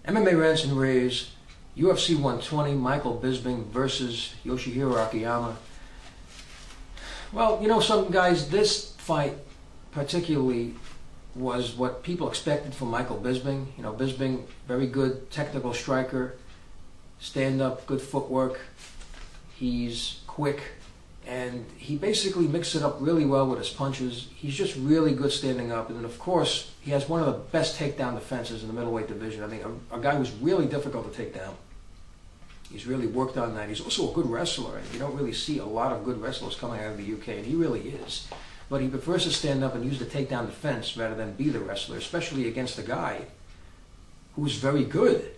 MMA Rants and Raves, UFC 120, Michael Bisping versus Yoshihiro Akiyama. Well, you know, some guys, this fight particularly was what people expected from Michael Bisping. You know, Bisping, very good technical striker, stand-up, good footwork. He's quick, and he basically mixed it up really well with his punches. He's just really good standing up, and of course, he has one of the best takedown defenses in the middleweight division. I think a guy who's really difficult to take down. He's really worked on that. He's also a good wrestler, and you don't really see a lot of good wrestlers coming out of the UK, and he really is. But he prefers to stand up and use the takedown defense rather than be the wrestler, especially against a guy who's very good,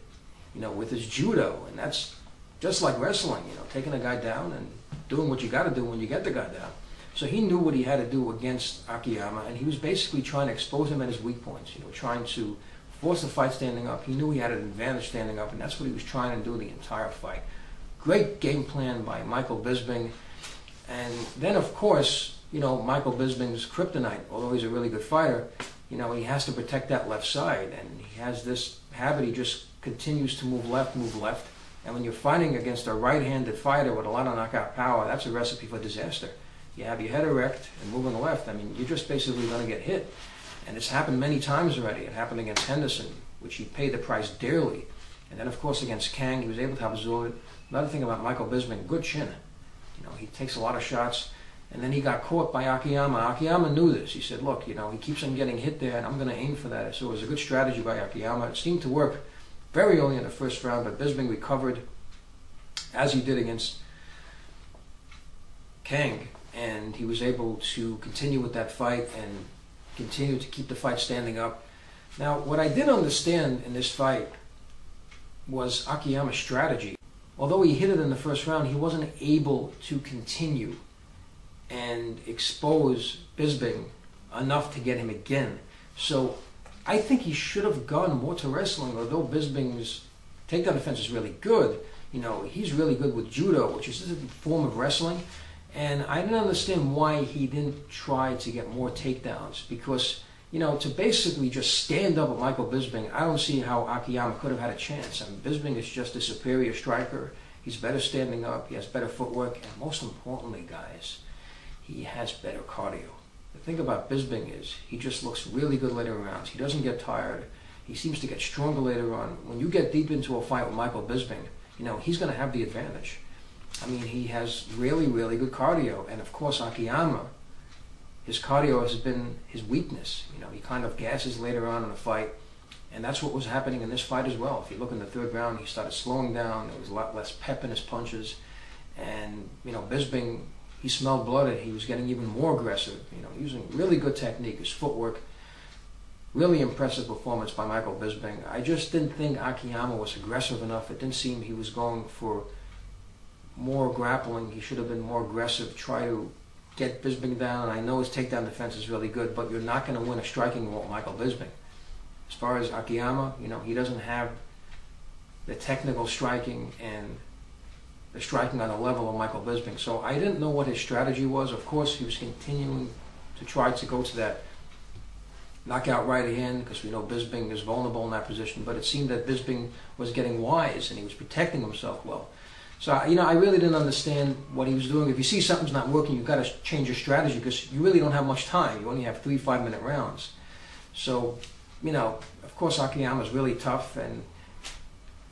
you know, with his judo, and that's just like wrestling, you know, taking a guy down and doing what you got to do when you get the guy down. So he knew what he had to do against Akiyama, and he was basically trying to expose him at his weak points, you know, trying to force the fight standing up. He knew he had an advantage standing up, and that's what he was trying to do the entire fight. Great game plan by Michael Bisping. And then, of course, you know, Michael Bisping's kryptonite, although he's a really good fighter, you know, he has to protect that left side, and he has this habit, he just continues to move left. And when you're fighting against a right-handed fighter with a lot of knockout power, that's a recipe for disaster. You have your head erect and moving left. I mean, you're just basically going to get hit. And it's happened many times already. It happened against Henderson, which he paid the price dearly. And then, of course, against Kang, he was able to absorb it. Another thing about Michael Bisping, good chin. You know, he takes a lot of shots. And then he got caught by Akiyama. Akiyama knew this. He said, look, you know, he keeps on getting hit there, and I'm going to aim for that. So it was a good strategy by Akiyama. It seemed to work very early in the first round, but Bisping recovered, as he did against Kang, and he was able to continue with that fight and continue to keep the fight standing up. Now, what I did understand in this fight was Akiyama's strategy. Although he hit it in the first round, he wasn't able to continue and expose Bisping enough to get him again. So I think he should have gone more to wrestling, although Bisping's takedown defense is really good. You know, he's really good with judo, which is a form of wrestling. And I didn't understand why he didn't try to get more takedowns, because, you know, to basically just stand up with Michael Bisping, I don't see how Akiyama could have had a chance. I mean, Bisping is just a superior striker. He's better standing up, he has better footwork, and most importantly, guys, he has better cardio. The thing about Bisping is he just looks really good later in rounds. He doesn't get tired. He seems to get stronger later on. When you get deep into a fight with Michael Bisping, you know, he's going to have the advantage. I mean, he has really, really good cardio. And of course, Akiyama, his cardio has been his weakness. You know, he kind of gasses later on in the fight. And that's what was happening in this fight as well. If you look in the third round, he started slowing down. There was a lot less pep in his punches. And, you know, Bisping, he smelled blood. He was getting even more aggressive, you know, using really good technique, his footwork. Really impressive performance by Michael Bisping. I just didn't think Akiyama was aggressive enough. It didn't seem he was going for more grappling. He should have been more aggressive, try to get Bisping down. And I know his takedown defense is really good, but you're not going to win a striking war with Michael Bisping. As far as Akiyama, you know, he doesn't have the technical striking and the striking on the level of Michael Bisping. So I didn't know what his strategy was. Of course, he was continuing to try to go to that knockout right hand, because we know Bisping is vulnerable in that position. But it seemed that Bisping was getting wise and he was protecting himself well. So, you know, I really didn't understand what he was doing. If you see something's not working, you've got to change your strategy, because you really don't have much time. You only have 3 5-minute rounds. So, you know, of course, Akiyama's really tough, and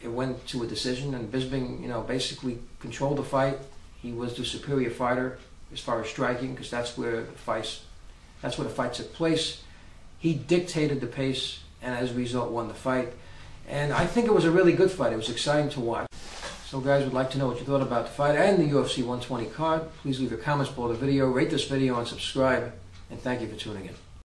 it went to a decision, and Bisping, you know, basically controlled the fight. He was the superior fighter as far as striking, because that's where the fight took place. He dictated the pace, and as a result, won the fight. And I think it was a really good fight. It was exciting to watch. So, guys, would like to know what you thought about the fight and the UFC 120 card. Please leave your comments below the video, rate this video, and subscribe. And thank you for tuning in.